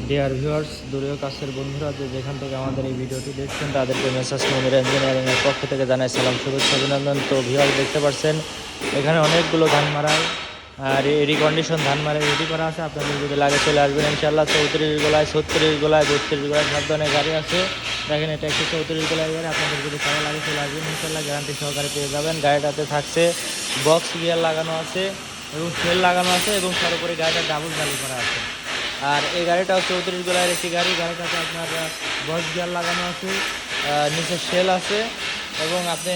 Dear viewers, দূরেও কাছের বন্ধুরা যে যেখান থেকে আমাদের এই ভিডিওটি দেখছেন তাদেরকে মেসার্স মনির ইঞ্জিনিয়ারিংয়ের পক্ষ থেকে জানাই সালাম, শুভেচ্ছা, অভিনন্দন। তো ভিউয়ার্স, দেখতে পাচ্ছেন এখানে অনেকগুলো ধান মারাই আর রিকন্ডিশন ধান মারাই রেডি করা আছে। আপনাদের যদি লাগে চলে আসবেন ইনশাল্লাহ। 34 গোলায়, 36 গোলায়, 32 গোলায় সব ধরনের গাড়ি আছে। দেখেন, এটা একটি 34 গোলায় গাড়ি। আপনাদের যদি কারো লাগে চলে আসবেন ইনশাল্লাহ, গ্যারান্টি সহকারে পেয়ে যাবেন। গাড়িটাতে থাকছে বক্স গিয়ার লাগানো আছে এবং সেল লাগানো আছে এবং সর্বোপরি গাড়িটা ডাবল জালি করা আছে। আর এই গাড়িটাও 34 গোলার একটি গাড়ি। গাড়িটাতে আপনার বক্স গিয়ার লাগানো আছে, নিচে সেল আছে এবং আপনি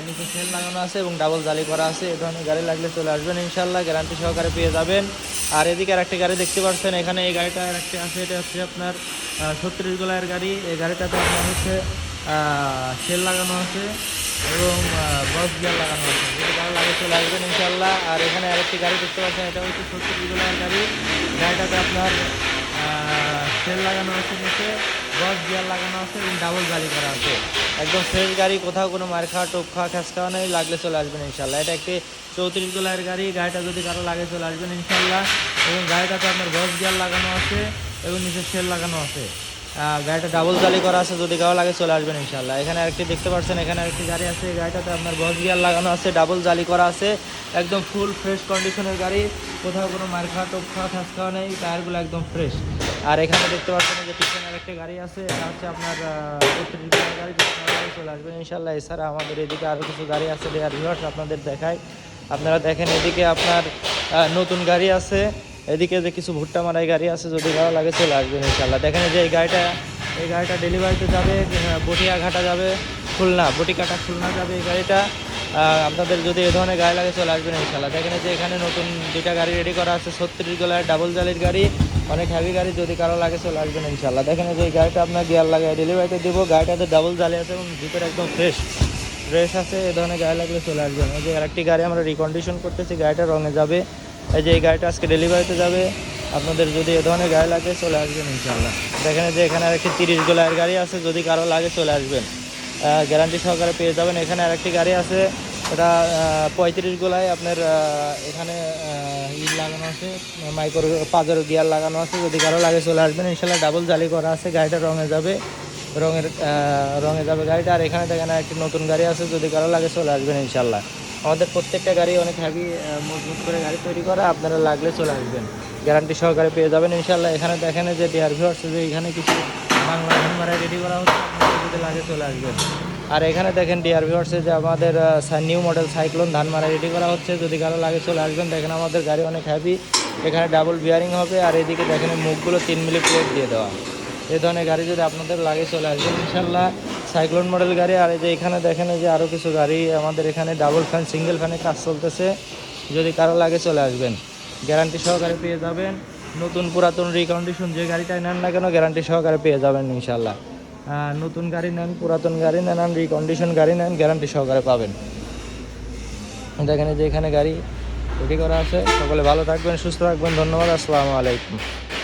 নিচে সেল লাগানো আছে এবং ডাবল জালি করা আছে। এই ধরনের গাড়ি লাগলে চলে আসবেন ইনশাল্লাহ, গ্যারান্টি সহকারে পেয়ে যাবেন। আর এদিকে আরেকটি গাড়ি দেখতে পাচ্ছেন, এখানে এই গাড়িটা আরেকটি আছে। এটা হচ্ছে আপনার 36 গোলার গাড়ি। এই গাড়িটাতে আপনার হচ্ছে সেল লাগানো আছে এবং বক্স গিয়ার লাগানো আছে। যদি গাড়ি লাগে চলে আসবেন ইনশাল্লাহ। আর এখানে আরেকটি গাড়ি দেখতে পাচ্ছেন, এটা হচ্ছে 36 গোলার গাড়ি। গাড়িটাতে আপনার সেল লাগানো আছে, নিচে বক্স গিয়ার লাগানো আছে এবং ডাবল জালি করা আছে। একদম ফ্রেশ গাড়ি, কোথাও কোনো মার খাওয়া, টোপ খাওয়া, খ্যাস খাওয়া নেই। লাগলে চলে আসবেন ইনশাল্লাহ। এটা একটি 34 গোলার গাড়ি। গাড়িটা যদি কারো লাগে চলে আসবেন ইনশাল্লাহ। এবং গাড়িটাতে আপনার বক্স গিয়ার লাগানো আছে এবং নিচে সেল লাগানো আছে। গাড়িটা ডাবল জালি করা আছে। যদি কারো লাগে চলে আসবেন ইনশাল্লাহ। এখানে আরেকটি দেখতে পাচ্ছেন, এখানে আরেকটি গাড়ি আছে। এই গাড়িটাতে আপনার বক্স গিয়ার লাগানো আছে, ডাবল জালি করা আছে। একদম ফুল ফ্রেশ কন্ডিশনের গাড়ি, কোথাও কোনো মার খাওয়া, টোপ খাওয়া, খ্যাস খাওয়া নেই। টায়ারগুলো একদম ফ্রেশ। আর এখানে দেখতে পাচ্ছেন যে পিছনে আরেকটি গাড়ি আছে, এটা হচ্ছে আপনার 32 গোলার গাড়ি। চলে আসবেন ইনশাল্লাহ। এছাড়া আমাদের এদিকে আরও কিছু গাড়ি আছে। ডিয়ার ভিউয়ার্স, আপনাদের দেখায়। আপনারা দেখেন, এদিকে আপনার নতুন গাড়ি আছে, এদিকে যে কিছু ভুট্টা মারাই গাড়ি আছে। যদি ভালো লাগে চলে আসবেন ইনশাল্লাহ। দেখেন যে এই গাড়িটা ডেলিভারিতে যাবে, বটিয়াঘাটা যাবে, খুলনা, বটিকাটা খুলনা যাবে এই গাড়িটা। আপনাদের যদি এ ধরনের গাড়ি লাগে চলে আসবেন ইনশাল্লাহ। দেখেন যে এখানে নতুন 2টা গাড়ি রেডি করা আছে, 36 গোলার ডাবল জালির গাড়ি, অনেক হ্যাভি গাড়ি। যদি কারো লাগে চলে আসবেন ইনশাল্লাহ। দেখেন যে এই গাড়িটা আপনার গিয়ার লাগায় ডেলিভারিতে দেবো। গাড়িটাতে ডাবল জালি আছে এবং ভিতরে একদম ফ্রেশ আছে। এ ধরনের গাড়ি লাগলে চলে আসবেন। এই যে আরেকটি গাড়ি আমরা রিকন্ডিশন করতেছি, গাড়িটা রঙে যাবে। এই যে এই গাড়িটা আজকে ডেলিভারিতে যাবে। আপনাদের যদি এ ধরনের গাড়ি লাগে চলে আসবেন ইনশাল্লাহ। দেখেন যে এখানে আরেকটি 30 গোলার গাড়ি আছে। যদি কারো লাগে চলে আসবেন, গ্যারান্টি সহকারে পেয়ে যাবেন। এখানে আরেকটি গাড়ি আছে, এটা 35 গোলায় আপনার এখানে লাগানো আছে, মাইক্রো পাজের গিয়ার লাগানো আছে। যদি কারো লাগে চলে আসবেন ইনশাল্লাহ। ডাবল জালি করা আছে, গাড়িটা রঙে যাবে, রঙে যাবে গাড়িটা। আর এখানে দেখেন একটি নতুন গাড়ি আছে। যদি কারো লাগে চলে আসবেন ইনশাল্লাহ। আমাদের প্রত্যেকটা গাড়ি অনেক হেভি, মজবুত করে গাড়ি তৈরি করা। আপনারা লাগলে চলে আসবেন, গ্যারান্টি সহকারে পেয়ে যাবেন ইনশাল্লাহ। এখানে দেখেন যে ডিয়ার ভিউয়ার্স, যে এখানে কিছু বাংলা ধান মারাই রেডি করা হচ্ছে। আপনারা যদি লাগে চলে আসবেন। আর এখানে দেখেন ডিয়ার ভিউয়ার্সে যে আমাদের নিউ মডেল সাইক্লোন ধান মারাই রেডি করা হচ্ছে। যদি কারো লাগে চলে আসবেন। দেখেন আমাদের গাড়ি অনেক হেভি, এখানে ডাবল বিয়ারিং হবে। আর এদিকে দেখেন মুখগুলো 3 মিলি প্লেট দিয়ে দেওয়া। এই ধরনের গাড়ি যদি আপনাদের লাগে চলে আসবেন ইনশাল্লাহ। সাইক্লোন মডেল গাড়ি। আর এই যে এখানে দেখেন যে আরও কিছু গাড়ি আমাদের এখানে ডাবল ফ্যান, সিঙ্গেল ফ্যানে কাজ চলতেছে। যদি কারো লাগে চলে আসবেন, গ্যারান্টি সহকারে পেয়ে যাবেন। নতুন পুরাতন রিকন্ডিশন যে গাড়িটাই নেন না কেন, গ্যারান্টি সহকারে পেয়ে যাবেন ইনশাল্লাহ। নতুন গাড়ি নেন, পুরাতন গাড়ি নেন, রিকন্ডিশন গাড়ি নেন, গ্যারান্টি সহকারে পাবেন। দেখেন যে এখানে গাড়ি রেডি করা আছে। সকলে ভালো থাকবেন, সুস্থ থাকবেন। ধন্যবাদ। আসসালামু আলাইকুম।